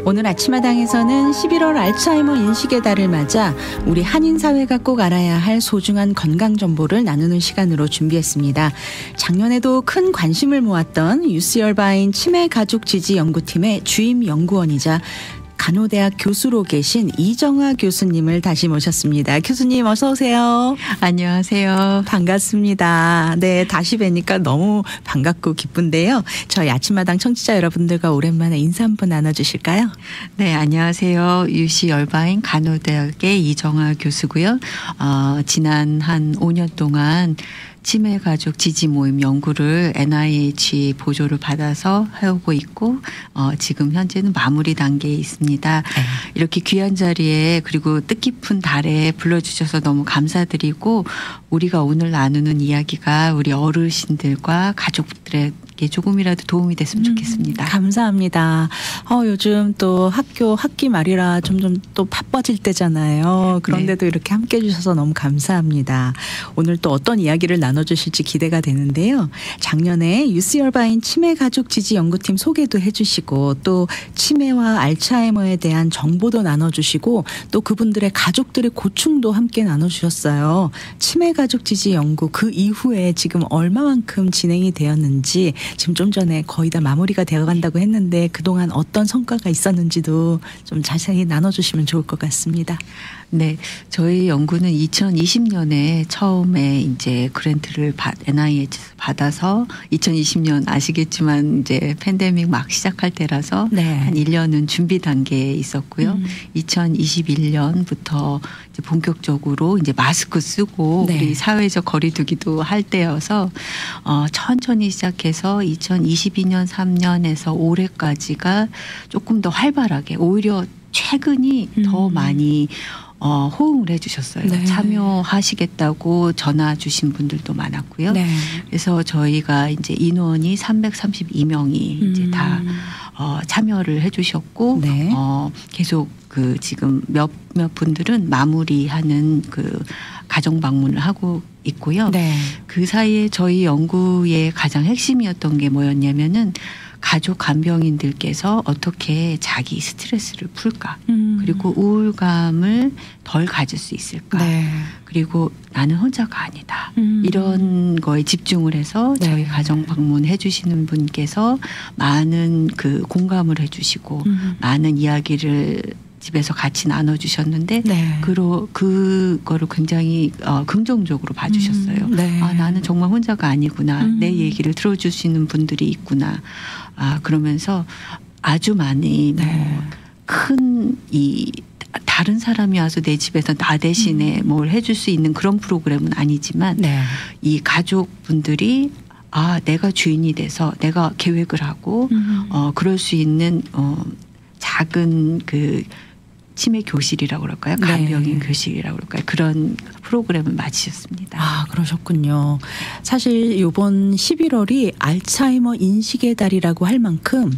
오늘 아침마당에서는 11월 알츠하이머 인식의 달을 맞아 우리 한인사회가 꼭 알아야 할 소중한 건강정보를 나누는 시간으로 준비했습니다. 작년에도 큰 관심을 모았던 유스열바인 치매가족지지연구팀의 주임 연구원이자 간호대학 교수로 계신 이정아 교수님을 다시 모셨습니다. 교수님 어서 오세요. 안녕하세요. 반갑습니다. 네, 다시 뵈니까 너무 반갑고 기쁜데요. 저희 아침마당 청취자 여러분들과 오랜만에 인사 한번 나눠주실까요? 네, 안녕하세요. 유시 열바인 간호대학의 이정아 교수고요. 지난 한 5년 동안 치매가족 지지 모임 연구를 NIH 보조를 받아서 해오고 있고 지금 현재는 마무리 단계에 있습니다. 이렇게 귀한 자리에 그리고 뜻깊은 달에 불러주셔서 너무 감사드리고 우리가 오늘 나누는 이야기가 우리 어르신들과 가족들에게 조금이라도 도움이 됐으면 좋겠습니다. 감사합니다. 요즘 또 학기 말이라 점점 또 바빠질 때잖아요. 그런데도 네. 이렇게 함께 해주셔서 너무 감사합니다. 오늘 또 어떤 이야기를 나눠주실지 기대가 되는데요. 작년에 유스열바인 치매가족지지연구팀 소개도 해주시고 또 치매와 알츠하이머에 대한 정보도 나눠주시고 또 그분들의 가족들의 고충도 함께 나눠주셨어요. 치매가족지지연구 그 이후에 지금 얼마만큼 진행이 되었는지 지금 좀 전에 거의 다 마무리가 되어간다고 했는데 그동안 어떤 성과가 있었는지도 좀 자세히 나눠주시면 좋을 것 같습니다. 네, 저희 연구는 2020년에 처음에 이제 그랜트를 NIH에서 받아서 2020년 아시겠지만 이제 팬데믹 막 시작할 때라서 네. 한 1년은 준비 단계에 있었고요. 2021년부터 이제 본격적으로 이제 마스크 쓰고 네. 우리 사회적 거리두기도 할 때여서 천천히 시작해서 2022년 3년에서 올해까지가 조금 더 활발하게 오히려 최근이 더 많이 호응을 해주셨어요. 네. 참여하시겠다고 전화 주신 분들도 많았고요. 네. 그래서 저희가 이제 인원이 332명이 이제 다 참여를 해주셨고 네. 계속 그 지금 몇몇 분들은 마무리하는 그 가정 방문을 하고 있고요. 네. 그 사이에 저희 연구의 가장 핵심이었던 게 뭐였냐면은 가족 간병인들께서 어떻게 자기 스트레스를 풀까 그리고 우울감을 덜 가질 수 있을까 네. 그리고 나는 혼자가 아니다 이런 거에 집중을 해서 저희 네. 가정 방문해 주시는 분께서 많은 그 공감을 해 주시고 많은 이야기를 집에서 같이 나눠주셨는데 네. 그거를 굉장히 긍정적으로 봐주셨어요. 네. 나는 정말 혼자가 아니구나. 내 얘기를 들어주시는 분들이 있구나. 그러면서 아주 많이 네. 큰 다른 사람이 와서 내 집에서 나 대신에 뭘 해줄 수 있는 그런 프로그램은 아니지만 네. 이 가족분들이 내가 주인이 돼서 내가 계획을 하고 그럴 수 있는 작은 그 치매 교실이라고 그럴까요? 간병인 교실이라고 그럴까요? 그런 프로그램을 마치셨습니다. 그러셨군요. 사실 이번 11월이 알츠하이머 인식의 달이라고 할 만큼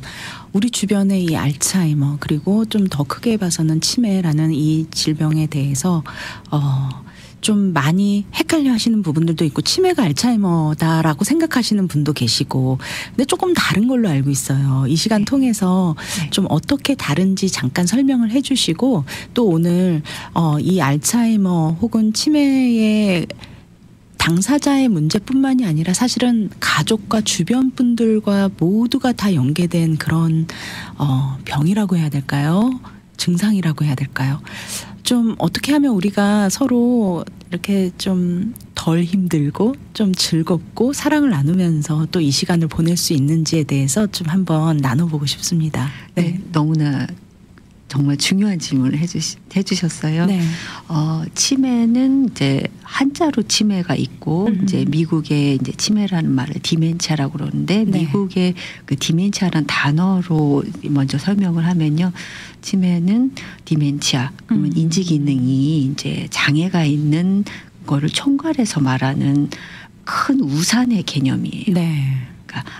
우리 주변에 이 알츠하이머 그리고 좀 더 크게 봐서는 치매라는 이 질병에 대해서 좀 많이 헷갈려 하시는 부분들도 있고 치매가 알츠하이머다라고 생각하시는 분도 계시고 근데 조금 다른 걸로 알고 있어요. 이 시간 통해서 좀 어떻게 다른지 잠깐 설명을 해 주시고 또 오늘 이 알츠하이머 혹은 치매의 당사자의 문제뿐만이 아니라 사실은 가족과 주변 분들과 모두가 다 연계된 그런 병이라고 해야 될까요? 증상이라고 해야 될까요? 좀 어떻게 하면 우리가 서로 이렇게 좀 덜 힘들고 좀 즐겁고 사랑을 나누면서 또 이 시간을 보낼 수 있는지에 대해서 좀 한번 나눠보고 싶습니다. 네, 너무나 정말 중요한 질문을 해주셨어요. 네. 치매는 이제 한자로 치매가 있고 이제 미국의 이제 치매라는 말을 디멘치아라고 그러는데 네. 미국의 그 디멘치아라는 단어로 먼저 설명을 하면요. 치매는 디멘치아 그러면 인지 기능이 이제 장애가 있는 거를 총괄해서 말하는 큰 우산의 개념이에요. 네. 그러니까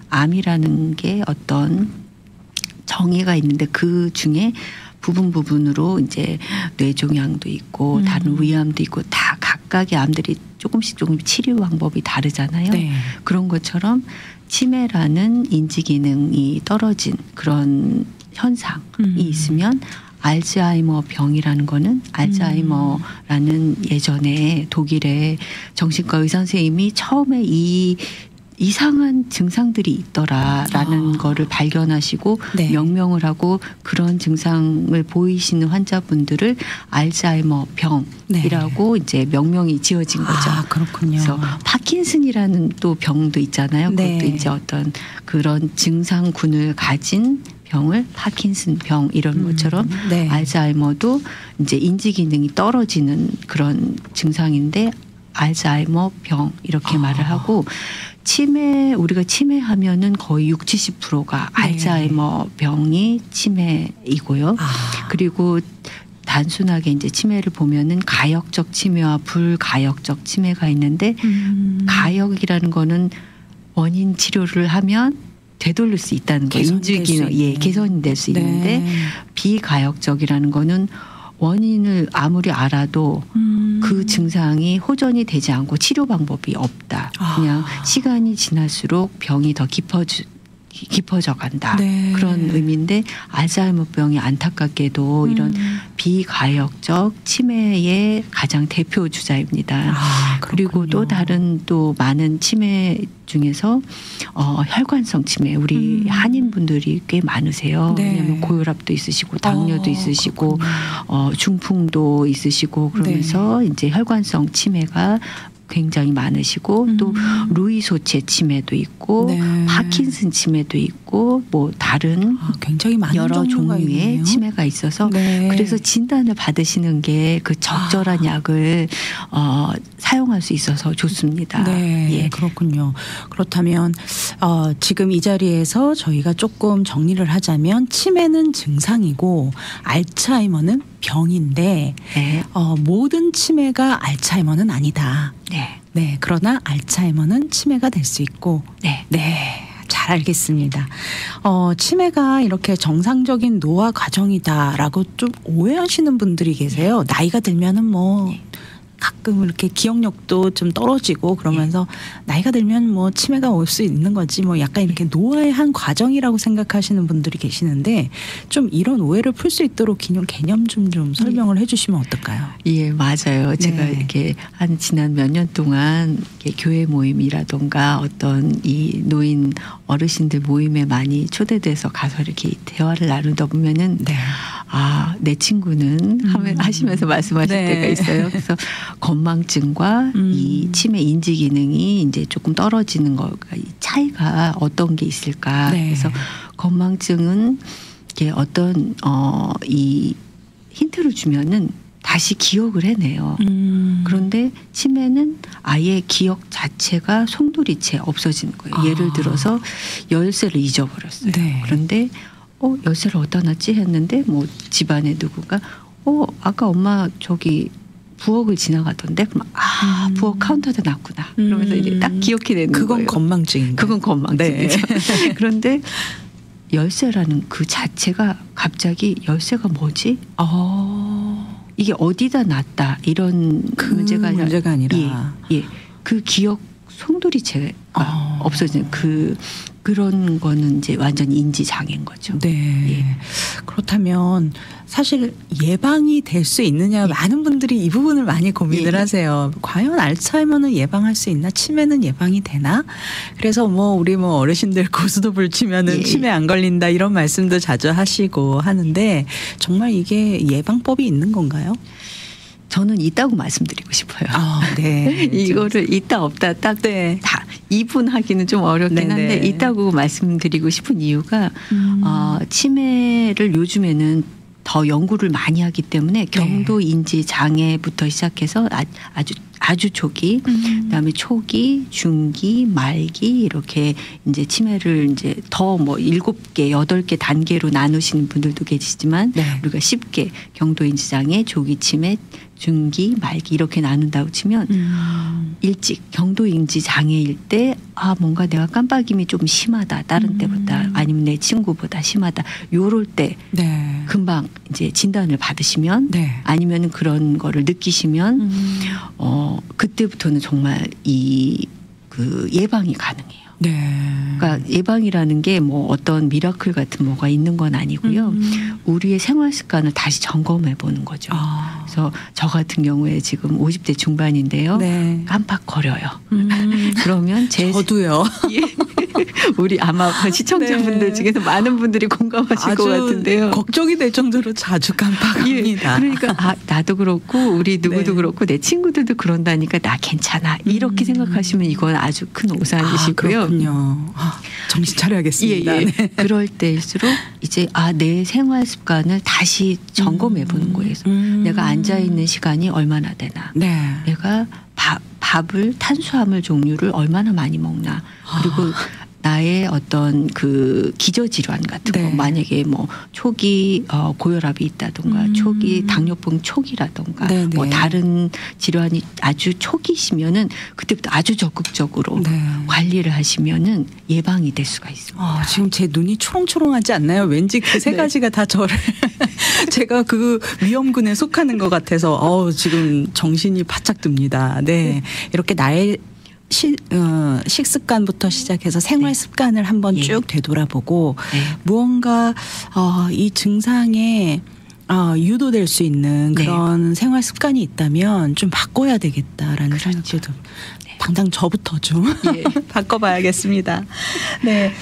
암이라는 게 어떤 정의가 있는데 그 중에 부분으로 이제 뇌종양도 있고 다른 위암도 있고 다 각각의 암들이 조금씩 치료 방법이 다르잖아요. 네. 그런 것처럼 치매라는 인지 기능이 떨어진 그런 현상이 있으면 알츠하이머 병이라는 거는 알츠하이머라는 예전에 독일의 정신과 의사 선생님이 처음에 이 이상한 증상들이 있더라라는 거를 발견하시고 네. 명명을 하고 그런 증상을 보이시는 환자분들을 알츠하이머 병이라고 이제 명명이 지어진 거죠. 아, 그렇군요. 그래서 파킨슨이라는 또 병도 있잖아요. 네. 그것도 이제 어떤 그런 증상군을 가진 병을 파킨슨 병 이런 것처럼 네. 알츠하이머도 이제 인지 기능이 떨어지는 그런 증상인데 알츠하이머 병 이렇게 말을 하고 우리가 치매하면은 거의 60-70%가 알츠하이머 병이 치매이고요. 그리고 단순하게 이제 치매를 보면은 가역적 치매와 불가역적 치매가 있는데 가역이라는 거는 원인 치료를 하면 되돌릴 수 있다는 거예요. 인지 기능 개선이 될 수 있는데 비가역적이라는 거는 원인을 아무리 알아도 그 증상이 호전이 되지 않고 치료 방법이 없다. 그냥 시간이 지날수록 병이 더 깊어져 간다. 네. 그런 의미인데 알츠하이머병이 안타깝게도 이런 비가역적 치매의 가장 대표 주자입니다. 그리고 또 다른 또 많은 치매 중에서 혈관성 치매 우리 한인 분들이 꽤 많으세요. 네. 왜냐하면 고혈압도 있으시고 당뇨도 있으시고 중풍도 있으시고 그러면서 이제 혈관성 치매가 굉장히 많으시고 또 루이소체 치매도 있고 파킨슨 치매도 있고 뭐 다른 굉장히 많은 여러 종류의 있네요. 치매가 있어서 그래서 진단을 받으시는 게 그 적절한 약을 사용할 수 있어서 좋습니다. 네, 예. 그렇군요. 그렇다면 지금 이 자리에서 저희가 조금 정리를 하자면 치매는 증상이고 알츠하이머는 병인데 네. 모든 치매가 알츠하이머는 아니다. 네. 네, 그러나 알츠하이머는 치매가 될 수 있고. 네. 네. 잘 알겠습니다. 치매가 이렇게 정상적인 노화 과정이다라고 좀 오해하시는 분들이 계세요. 나이가 들면은 뭐 가끔 이렇게 기억력도 좀 떨어지고 그러면서 나이가 들면 뭐 치매가 올 수 있는 거지 뭐 약간 이렇게 노화의 한 과정이라고 생각하시는 분들이 계시는데 좀 이런 오해를 풀 수 있도록 개념 좀 설명을 해주시면 어떨까요? 예, 맞아요. 제가 이렇게 한 지난 몇 년 동안 이렇게 교회 모임이라던가 어떤 이 노인 어르신들 모임에 많이 초대돼서 가서 이렇게 대화를 나누다 보면은 내 친구는 하시면서 말씀하실 때가 있어요. 그래서 건망증과 이 치매 인지 기능이 이제 조금 떨어지는 거가 차이가 어떤 게 있을까? 그래서 건망증은 이게 어떤 이 힌트를 주면은 다시 기억을 해내요. 그런데 치매는 아예 기억 자체가 송두리째 없어지는 거예요. 예를 들어서 열쇠를 잊어버렸어요. 그런데 열쇠를 어디다 놨지 했는데 뭐 집안에 누구가 아까 엄마 저기 부엌을 지나가던데 그럼 부엌 카운터에 놨구나. 그러면서 이제 딱 기억해내는 거예요. 그건 건망증인가요? 그건 건망증이죠. 그런데 열쇠라는 그 자체가 갑자기 열쇠가 뭐지? 이게 어디다 놨다 이런 문제가 아니라 그 기억 송두리째가 없어지는 그런 거는 이제 완전히 인지 장애인 거죠. 그렇다면 사실 예방이 될 수 있느냐 많은 분들이 이 부분을 많이 고민을 하세요. 과연 알츠하이머는 예방할 수 있나? 치매는 예방이 되나? 그래서 우리 어르신들 고스톱을 치면은 치매 안 걸린다 이런 말씀도 자주 하시고 하는데 정말 이게 예방법이 있는 건가요? 저는 있다고 말씀드리고 싶어요. 네. 이거를 있다 없다 딱 다 이분하기는 좀 어렵긴 한데 있다고 말씀드리고 싶은 이유가 치매를 요즘에는 더 연구를 많이 하기 때문에 경도 인지 장애부터 시작해서 아주 초기, 그다음에 초기, 중기, 말기 이렇게 이제 치매를 이제 더 7개, 8개 단계로 나누시는 분들도 계시지만 우리가 쉽게 경도 인지 장애, 조기 치매, 중기, 말기 이렇게 나눈다고 치면 일찍 경도 인지 장애일 때 뭔가 내가 깜빡임이 좀 심하다. 다른 때보다 아니면 내 친구보다 심하다. 요럴 때 금방 이제 진단을 받으시면 아니면 그런 거를 느끼시면 그때부터는 정말 이 그 예방이 가능해요. 네. 그러니까 예방이라는 게 뭐 어떤 미라클 같은 뭐가 있는 건 아니고요. 우리의 생활 습관을 다시 점검해 보는 거죠. 그래서 저 같은 경우에 지금 50대 중반인데요. 네. 깜빡거려요. 그러면 저도요. 우리 아마 시청자분들 네. 중에서 많은 분들이 공감하실 것 같은데요. 걱정이 될 정도로 자주 깜빡합니다. 예, 그러니까 나도 그렇고 우리 누구도 네. 그렇고 내 친구들도 그런다니까 나 괜찮아. 이렇게 생각하시면 이건 아주 큰 오산이시고요. 그렇군요. 정신 차려야겠습니다. 예. 네. 그럴 때일수록 이제 내 생활 습관을 다시 점검해 보는 거예요. 내가 앉아 있는 시간이 얼마나 되나. 네. 내가 밥을 탄수화물 종류를 얼마나 많이 먹나. 그리고 나의 어떤 그 기저질환 같은 거 네. 만약에 뭐 초기 고혈압이 있다던가 초기 당뇨병 초기라던가 네, 네. 뭐 다른 질환이 아주 초기시면은 그때부터 아주 적극적으로 네. 관리를 하시면은 예방이 될 수가 있습니다. 지금 제 눈이 초롱초롱하지 않나요? 왠지 그 세 네. 가지가 다 저를 제가 그 위험군에 속하는 것 같아서 지금 정신이 바짝 듭니다. 네. 이렇게 나의 식습관부터 시작해서 생활 습관을 한번 예. 쭉 되돌아보고 네. 무언가 이 증상에 유도될 수 있는 그런 생활 습관이 있다면 좀 바꿔야 되겠다라는 생각도 듭니다. 당장 저부터 좀 예. 바꿔봐야겠습니다. 네.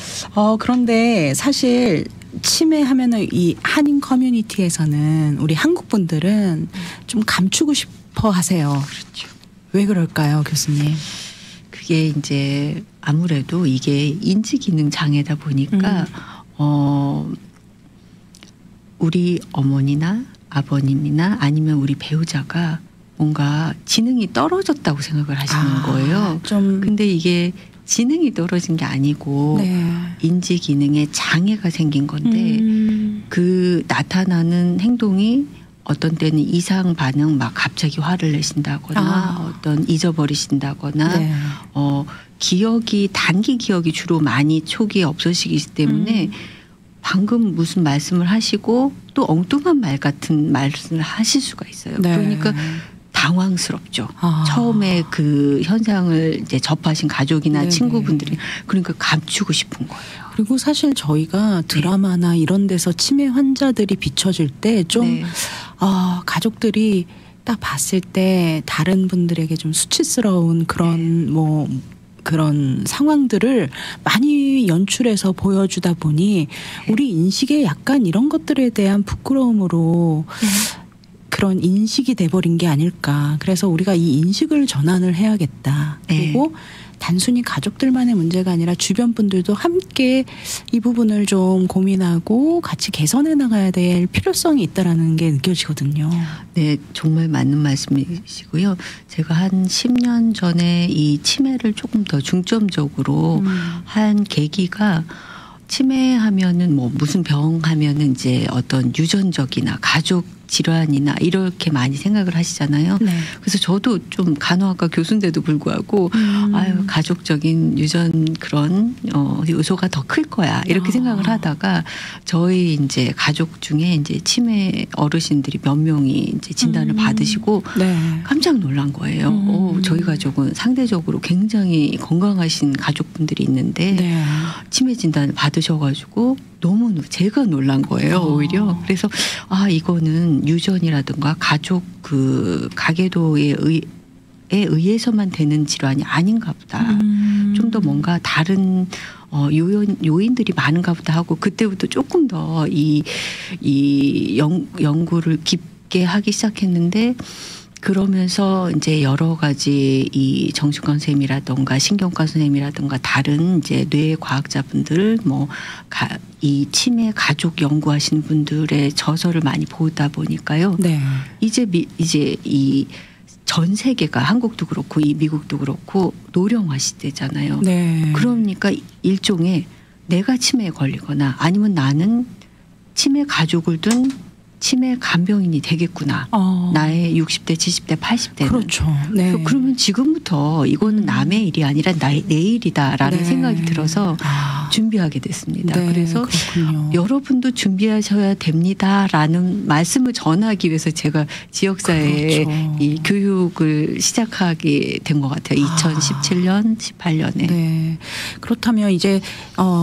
그런데 사실 치매하면은 이 한인 커뮤니티에서는 우리 한국 분들은 좀 감추고 싶어 하세요. 그렇죠. 왜 그럴까요, 교수님? 그게 이제 아무래도 이게 인지기능 장애다 보니까 우리 어머니나 아버님이나 아니면 우리 배우자가 뭔가 지능이 떨어졌다고 생각을 하시는 거예요. 근데 이게 지능이 떨어진 게 아니고 네. 인지 기능에 장애가 생긴 건데 그 나타나는 행동이 어떤 때는 이상 반응 막 갑자기 화를 내신다거나 어떤 잊어버리신다거나 네. 기억이 단기 기억이 주로 많이 초기에 없어지기 때문에 방금 무슨 말씀을 하시고 또 엉뚱한 말 같은 말씀을 하실 수가 있어요. 네. 그러니까 당황스럽죠. 처음에 그 현상을 이제 접하신 가족이나 네네. 친구분들이 그러니까 감추고 싶은 거예요. 그리고 사실 저희가 드라마나 이런 데서 치매 환자들이 비춰질 때 좀 가족들이 딱 봤을 때 다른 분들에게 좀 수치스러운 그런 그런 상황들을 많이 연출해서 보여주다 보니 우리 인식에 약간 이런 것들에 대한 부끄러움으로 그런 인식이 돼버린 게 아닐까. 그래서 우리가 이 인식을 전환을 해야겠다. 그리고 단순히 가족들만의 문제가 아니라 주변 분들도 함께 이 부분을 좀 고민하고 같이 개선해 나가야 될 필요성이 있다라는 게 느껴지거든요. 네, 정말 맞는 말씀이시고요. 제가 한 10년 전에 이 치매를 조금 더 중점적으로 한 계기가 치매하면은 뭐 무슨 병 하면은 이제 어떤 유전적이나 가족 질환이나 이렇게 많이 생각을 하시잖아요. 네. 그래서 저도 좀 간호학과 교수인데도 불구하고 가족적인 유전 그런 요소가 더 클 거야 이렇게 생각을 하다가 저희 이제 가족 중에 이제 치매 어르신들이 몇 명이 이제 진단을 받으시고 깜짝 놀란 거예요. 저희 가족은 상대적으로 굉장히 건강하신 가족분들이 있는데 치매 진단을 받으셔가지고 너무 제가 놀란 거예요, 오히려. 그래서 이거는 유전이라든가 가족 그 가계도에 의해서만 되는 질환이 아닌가 보다. 좀 더 뭔가 다른 요인들이 많은가 보다 하고 그때부터 조금 더 이 연구를 깊게 하기 시작했는데 그러면서 이제 여러 가지 이 정신과 선생님이라든가 신경과 선생님이라든가 다른 이제 뇌 과학자분들 이 치매 가족 연구하시는 분들의 저서를 많이 보다 보니까요. 이제 이 전 세계가 한국도 그렇고 이 미국도 그렇고 노령화 시대잖아요. 그러니까 일종의 내가 치매에 걸리거나 아니면 나는 치매 가족을 둔 치매 간병인이 되겠구나. 나의 60대, 70대, 80대는. 그렇죠. 그러면 지금부터 이거는 남의 일이 아니라 내 일이다라는 생각이 들어서 준비하게 됐습니다. 네, 그래서 그렇군요. 여러분도 준비하셔야 됩니다라는 말씀을 전하기 위해서 제가 지역사회에 그렇죠. 이 교육을 시작하게 된 것 같아요. 2017년, 18년에. 네. 그렇다면 이제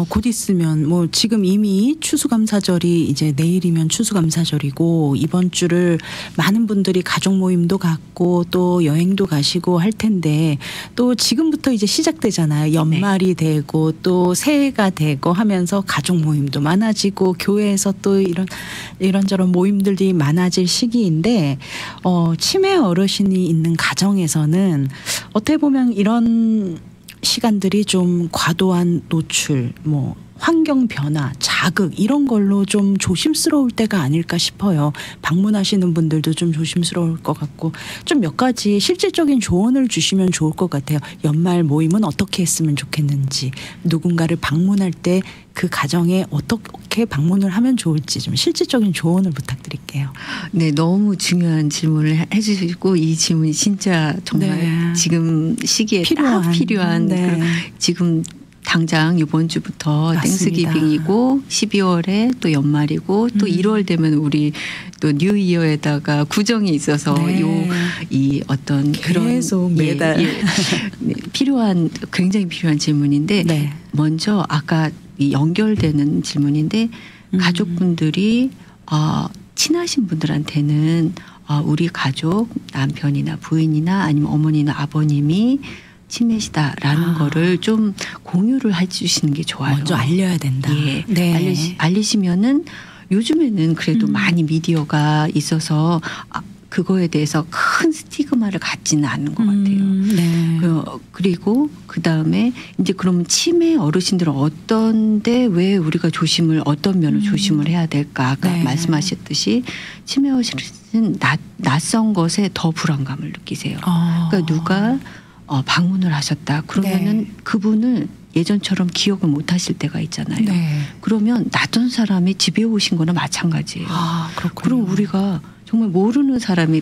곧 있으면 뭐 지금 이미 추수감사절이 이제 내일이면 추수감사절이고 이번 주를 많은 분들이 가족 모임도 갖고 또 여행도 가시고 할 텐데 또 지금부터 이제 시작되잖아요. 연말이 되고 또 새해가 되고 하면서 가족 모임도 많아지고 교회에서 또 이런저런 모임들이 많아질 시기인데 치매 어르신이 있는 가정에서는 어떻게 보면 이런 시간들이 좀 과도한 노출, 뭐 환경 변화, 자극 이런 걸로 좀 조심스러울 때가 아닐까 싶어요. 방문하시는 분들도 좀 조심스러울 것 같고 좀 몇 가지 실질적인 조언을 주시면 좋을 것 같아요. 연말 모임은 어떻게 했으면 좋겠는지, 누군가를 방문할 때 그 가정에 어떻게 방문을 하면 좋을지 좀 실질적인 조언을 부탁드릴게요. 네, 너무 중요한 질문을 해주시고 이 질문이 진짜 정말 네. 지금 시기에 딱 필요한 네. 그런 지금 당장 이번 주부터 맞습니다. 땡스기빙이고 12월에 또 연말이고 또 1월 되면 우리 또 뉴이어에다가 구정이 있어서 네. 이 어떤 계속 그런 매달 네, 필요한 굉장히 필요한 질문인데 네. 먼저 아까 이 연결되는 질문인데 가족분들이 친하신 분들한테는 우리 가족 남편이나 부인이나 아니면 어머니나 아버님이 치매시다라는 거를 좀 공유를 해주시는 게 좋아요. 먼저 알려야 된다. 예, 네. 알리시면은 요즘에는 그래도 많이 미디어가 있어서 그거에 대해서 큰 스티그마를 갖지는 않는 것 같아요. 네. 그리고 그 다음에 이제 그러면 치매 어르신들은 어떤데 왜 우리가 어떤 면을 조심을 해야 될까? 아까 네. 말씀하셨듯이 치매 어르신은 낯선 것에 더 불안감을 느끼세요. 그러니까 누가 방문을 하셨다. 그러면은 네. 그분을 예전처럼 기억을 못 하실 때가 있잖아요. 네. 그러면 낯선 사람이 집에 오신 거나 마찬가지예요. 그렇군요. 그럼 우리가 정말 모르는 사람이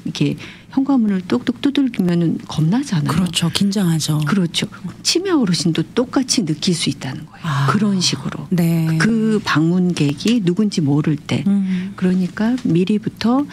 이렇게 현관문을 똑똑 두들기면은 겁나잖아요. 그렇죠. 긴장하죠. 그렇죠. 치매 어르신도 똑같이 느낄 수 있다는 거예요. 그런 식으로. 네. 그 방문객이 누군지 모를 때. 그러니까 미리부터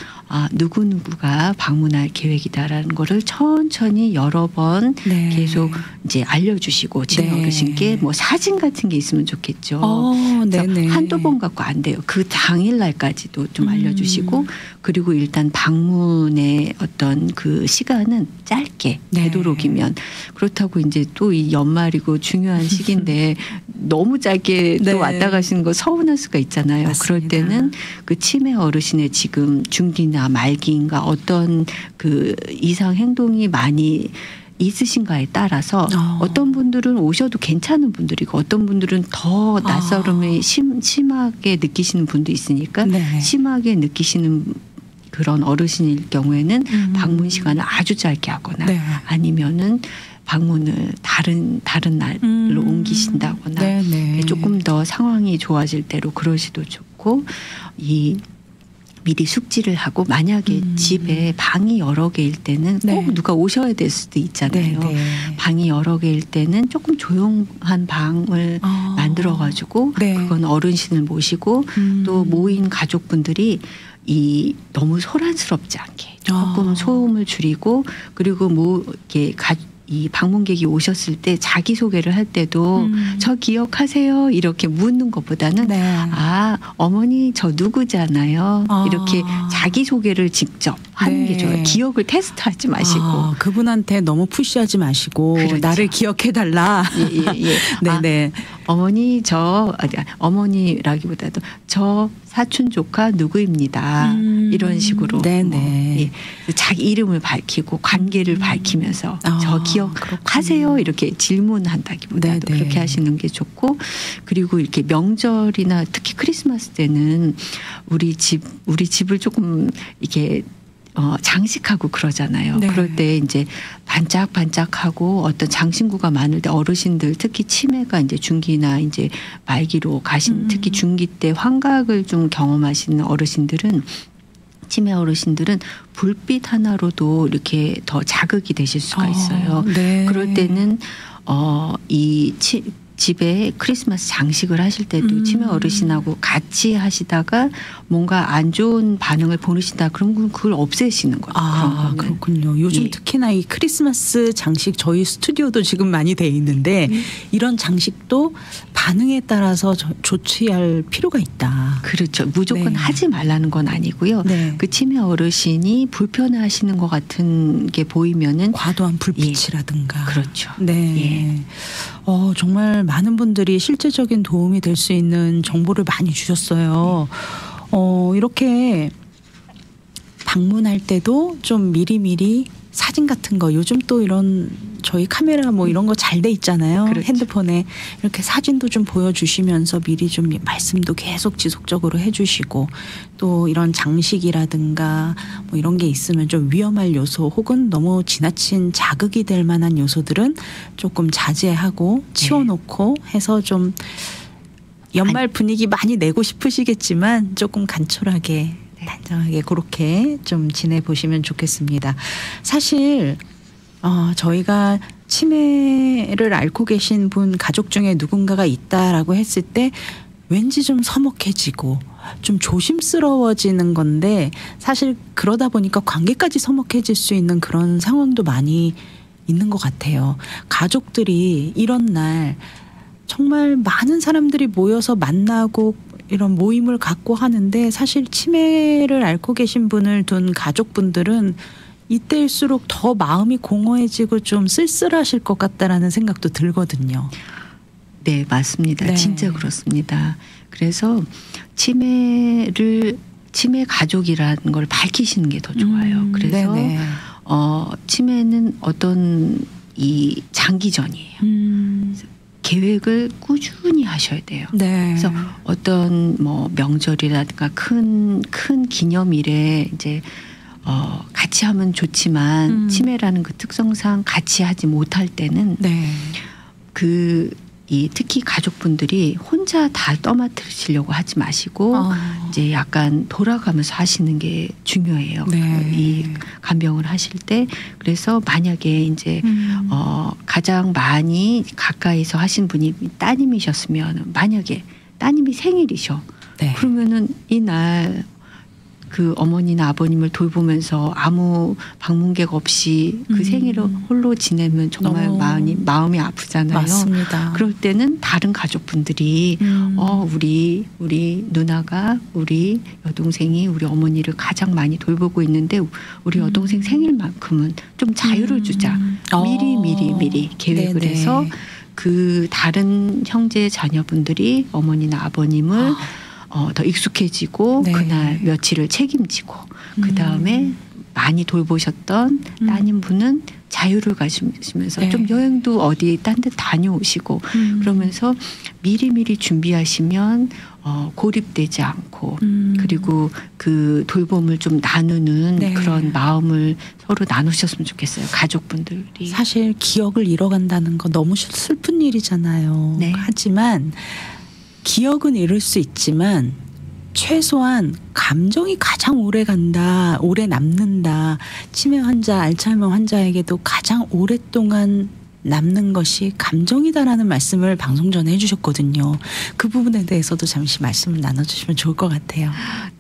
누구누구가 방문할 계획이다라는 거를 천천히 여러 번 네. 계속 이제 알려주시고 치매 네. 어르신께 뭐 사진 같은 게 있으면 좋겠죠. 네네. 한두 번 갖고 안 돼요. 그 당일날까지도 좀 알려주시고 그리고 일단 방문의 어떤 그 시간은 짧게 네. 되도록이면 그렇다고 이제 또 이 연말이고 중요한 시기인데 너무 짧게 네. 또 왔다 가시는 거 서운할 수가 있잖아요. 맞습니다. 그럴 때는 그 치매 어르신의 지금 중기나 말기인가 어떤 그 이상 행동이 많이 있으신가에 따라서 어떤 분들은 오셔도 괜찮은 분들이고 어떤 분들은 더 낯설음이 심하게 느끼시는 분도 있으니까 네. 심하게 느끼시는 그런 어르신일 경우에는 방문 시간을 아주 짧게 하거나 네. 아니면은 방문을 다른 날로 옮기신다거나 네네. 조금 더 상황이 좋아질 대로 그러시도 좋고 미리 숙지를 하고 만약에 집에 방이 여러 개일 때는 꼭 네. 누가 오셔야 될 수도 있잖아요. 네네. 방이 여러 개일 때는 조금 조용한 방을 만들어 가지고 네. 그건 어르신을 모시고 또 모인 가족분들이 너무 소란스럽지 않게 조금 소음을 줄이고 그리고 이렇게 이 방문객이 오셨을 때 자기소개를 할 때도 저 기억하세요 이렇게 묻는 것보다는 네. 어머니 저 누구잖아요. 이렇게 자기소개를 직접 하는 게 좋아요. 기억을 테스트하지 마시고. 그분한테 너무 푸시하지 마시고 그렇죠. 나를 기억해달라. 예. 네네. 어머니 어머니라기보다도 저 사촌 조카 누구입니다. 이런 식으로 네네. 자기 이름을 밝히고 관계를 밝히면서 저 기억하세요 이렇게 질문한다기보다도 네네. 그렇게 하시는 게 좋고 그리고 이렇게 명절이나 특히 크리스마스 때는 우리 집을 조금 이렇게 장식하고 그러잖아요. 네. 그럴 때 이제 반짝반짝하고 어떤 장신구가 많을 때 어르신들 특히 치매가 이제 중기나 이제 말기로 가신 특히 중기 때 환각을 좀 경험하시는 어르신들은 치매 어르신들은 불빛 하나로도 이렇게 더 자극이 되실 수가 있어요. 네. 그럴 때는 집에 크리스마스 장식을 하실 때도 치매 어르신하고 같이 하시다가 뭔가 안 좋은 반응을 보이신다 그러면 그걸 없애시는 거예요. 아, 그렇군요. 요즘 예. 특히나 이 크리스마스 장식 저희 스튜디오도 지금 많이 돼 있는데 이런 장식도 반응에 따라서 조치할 필요가 있다. 그렇죠. 무조건 네. 하지 말라는 건 아니고요. 네. 그 치매 어르신이 불편해하시는 것 같은 게 보이면은 과도한 불빛이라든가. 그렇죠. 네. 예. 정말 많은 분들이 실제적인 도움이 될 수 있는 정보를 많이 주셨어요. 이렇게 방문할 때도 좀 미리미리 사진 같은 거 요즘 또 이런 저희 카메라 뭐 이런 거 잘 돼 있잖아요. 그렇죠. 핸드폰에 이렇게 사진도 좀 보여주시면서 미리 좀 말씀도 계속 지속적으로 해주시고 또 이런 장식이라든가 뭐 이런 게 있으면 좀 위험할 요소 혹은 너무 지나친 자극이 될 만한 요소들은 조금 자제하고 치워놓고 해서 좀 연말 분위기 많이 내고 싶으시겠지만 조금 간촐하게 단정하게 그렇게 좀 지내보시면 좋겠습니다. 사실 저희가 치매를 앓고 계신 분 가족 중에 누군가가 있다라고 했을 때 왠지 좀 서먹해지고 좀 조심스러워지는 건데 사실 그러다 보니까 관계까지 서먹해질 수 있는 그런 상황도 많이 있는 것 같아요. 가족들이 이런 날 정말 많은 사람들이 모여서 만나고 이런 모임을 갖고 하는데 사실 치매를 앓고 계신 분을 둔 가족분들은 이때일수록 더 마음이 공허해지고 좀 쓸쓸하실 것 같다라는 생각도 들거든요. 네, 맞습니다. 네. 진짜 그렇습니다. 그래서 치매 가족이라는 걸 밝히시는 게 더 좋아요. 그래서 네네. 치매는 어떤 이 장기전이에요. 계획을 꾸준히 하셔야 돼요. 네. 그래서 어떤 뭐 명절이라든가 큰 기념일에 이제 같이 하면 좋지만 치매라는 그 특성상 같이 하지 못할 때는 네. 특히 가족분들이 혼자 다 떠맡으시려고 하지 마시고 이제 약간 돌아가면서 하시는 게 중요해요. 네. 이 간병을 하실 때. 그래서 만약에 이제 가장 많이 가까이서 하신 분이 따님이셨으면 만약에 따님이 생일이셔. 네. 그러면은 이날 그 어머니나 아버님을 돌보면서 아무 방문객 없이 그 생일을 홀로 지내면 정말 마음이 아프잖아요. 맞습니다. 그럴 때는 다른 가족분들이 우리 누나가 우리 여동생이 우리 어머니를 가장 많이 돌보고 있는데 우리 여동생 생일만큼은 좀 자유를 주자. 미리 계획을 네네. 해서 그 다른 형제 자녀분들이 어머니나 아버님을 더 익숙해지고 네. 그날 며칠을 책임지고 그 다음에 많이 돌보셨던 따님분은 자유를 가지면서 네. 좀 여행도 어디 딴 데 다녀오시고 그러면서 미리미리 준비하시면 고립되지 않고 그리고 그 돌봄을 좀 나누는 네. 그런 마음을 서로 나누셨으면 좋겠어요. 가족분들이. 사실 기억을 잃어간다는 거 너무 슬픈 일이잖아요. 네. 하지만 기억은 잃을 수 있지만 최소한 감정이 가장 오래 간다, 오래 남는다. 치매 환자, 알츠하이머 환자에게도 가장 오랫동안 남는 것이 감정이다라는 말씀을 방송 전에 해주셨거든요. 그 부분에 대해서도 잠시 말씀을 나눠주시면 좋을 것 같아요.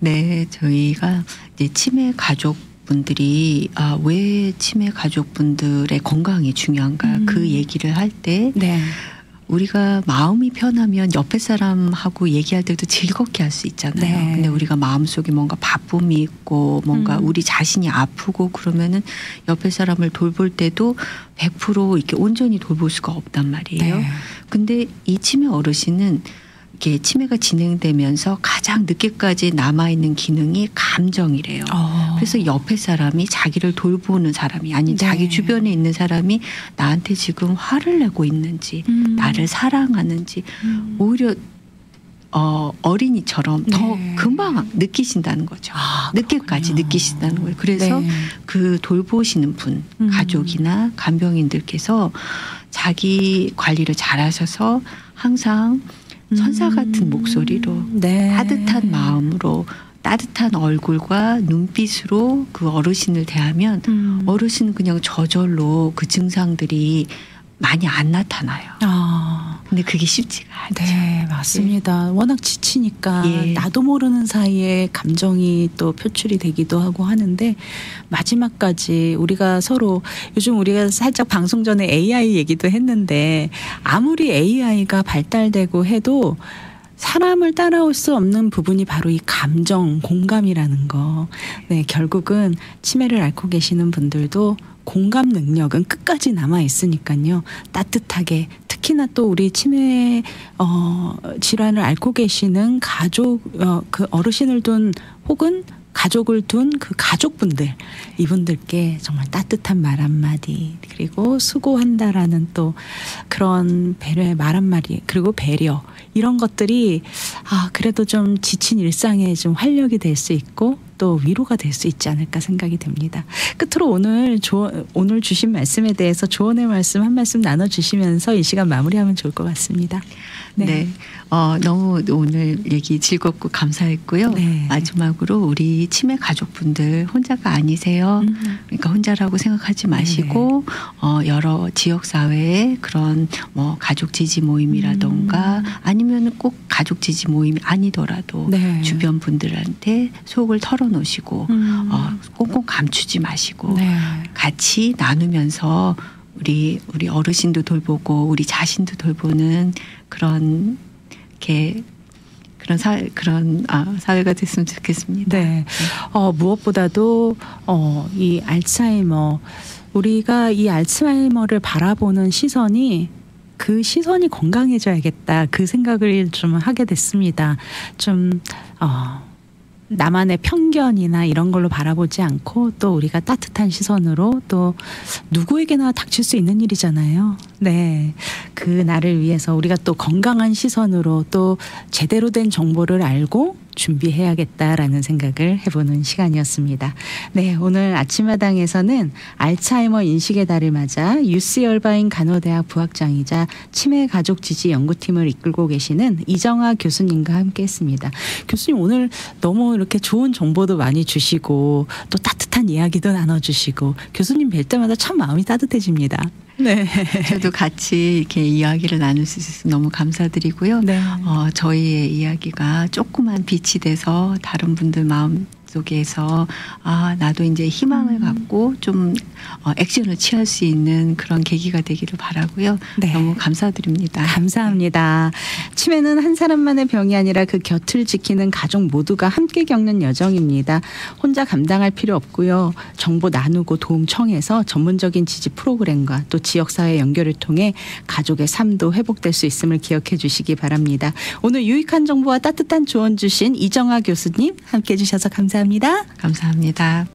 네, 저희가 이제 치매 가족분들이 왜 치매 가족분들의 건강이 중요한가 그 얘기를 할 때 네. 우리가 마음이 편하면 옆에 사람하고 얘기할 때도 즐겁게 할 수 있잖아요. 네. 근데 우리가 마음속에 뭔가 바쁨이 있고 뭔가 우리 자신이 아프고 그러면은 옆에 사람을 돌볼 때도 100% 이렇게 온전히 돌볼 수가 없단 말이에요. 네. 근데 이 치매 어르신은 이렇게 치매가 진행되면서 가장 늦게까지 남아있는 기능이 감정이래요. 그래서 옆에 사람이 자기를 돌보는 사람이 아닌 네. 자기 주변에 있는 사람이 나한테 지금 화를 내고 있는지 나를 사랑하는지 오히려 어린이처럼 더 네. 금방 느끼신다는 거죠. 늦게까지 그렇군요. 느끼신다는 거예요. 그래서 네. 그 돌보시는 분, 가족이나 간병인들께서 자기 관리를 잘하셔서 항상 천사 같은 목소리로 네. 따뜻한 마음으로 따뜻한 얼굴과 눈빛으로 그 어르신을 대하면 어르신은 그냥 저절로 그 증상들이 많이 안 나타나요. 근데 그게 쉽지가 않죠. 네, 맞습니다. 워낙 지치니까 예. 나도 모르는 사이에 감정이 또 표출이 되기도 하고 하는데 마지막까지 우리가 서로 요즘 우리가 살짝 방송 전에 AI 얘기도 했는데 아무리 AI가 발달되고 해도 사람을 따라올 수 없는 부분이 바로 이 감정, 공감이라는 거. 네, 결국은 치매를 앓고 계시는 분들도 공감 능력은 끝까지 남아 있으니까요. 따뜻하게 특히나 또 우리 치매 질환을 앓고 계시는 가족 그 어르신을 둔 혹은 가족을 둔 그 가족분들 이분들께 정말 따뜻한 말 한마디 그리고 수고한다라는 또 그런 배려의 말 한마디 그리고 배려 이런 것들이 그래도 좀 지친 일상에 좀 활력이 될 수 있고 또 위로가 될 수 있지 않을까 생각이 됩니다. 끝으로 오늘 주신 말씀에 대해서 조언의 말씀 한 말씀 나눠주시면서 이 시간 마무리하면 좋을 것 같습니다. 네. 너무 오늘 얘기 즐겁고 감사했고요. 네. 마지막으로 우리 치매 가족분들 혼자가 아니세요. 그러니까 혼자라고 생각하지 마시고 여러 지역 사회에 그런 뭐 가족 지지 모임이라던가 아니면 꼭 가족 지지 모임이 아니더라도 네. 주변 분들한테 속을 털어놓으시고 꽁꽁 감추지 마시고 네. 같이 나누면서 우리 어르신도 돌보고 우리 자신도 돌보는 그런 사회가 됐으면 좋겠습니다. 네. 무엇보다도 이 알츠하이머 우리가 이 알츠하이머를 바라보는 시선이 그 시선이 건강해져야겠다 그 생각을 좀 하게 됐습니다. 좀 나만의 편견이나 이런 걸로 바라보지 않고 또 우리가 따뜻한 시선으로 또 누구에게나 닥칠 수 있는 일이잖아요. 네. 그 나를 위해서 우리가 또 건강한 시선으로 또 제대로 된 정보를 알고 준비해야겠다라는 생각을 해보는 시간이었습니다. 네, 오늘 아침마당에서는 알츠하이머 인식의 달을 맞아 UC 얼바인 간호대학 부학장이자 치매 가족 지지 연구팀을 이끌고 계시는 이정아 교수님과 함께했습니다. 교수님 오늘 너무 이렇게 좋은 정보도 많이 주시고 또 따뜻한 이야기도 나눠주시고 교수님 뵐 때마다 참 마음이 따뜻해집니다. 네. 저도 같이 이렇게 이야기를 나눌 수 있어서 너무 감사드리고요. 네. 저희의 이야기가 조그만 빛이 돼서 다른 분들 마음 속에서 나도 이제 희망을 갖고 좀 액션을 취할 수 있는 그런 계기가 되기를 바라고요. 네. 너무 감사드립니다. 감사합니다. 치매는 한 사람만의 병이 아니라 그 곁을 지키는 가족 모두가 함께 겪는 여정입니다. 혼자 감당할 필요 없고요. 정보 나누고 도움 청해서 전문적인 지지 프로그램과 또 지역사회 연결을 통해 가족의 삶도 회복될 수 있음을 기억해 주시기 바랍니다. 오늘 유익한 정보와 따뜻한 조언 주신 이정아 교수님 함께 해주셔서 감사합니다. 감사합니다.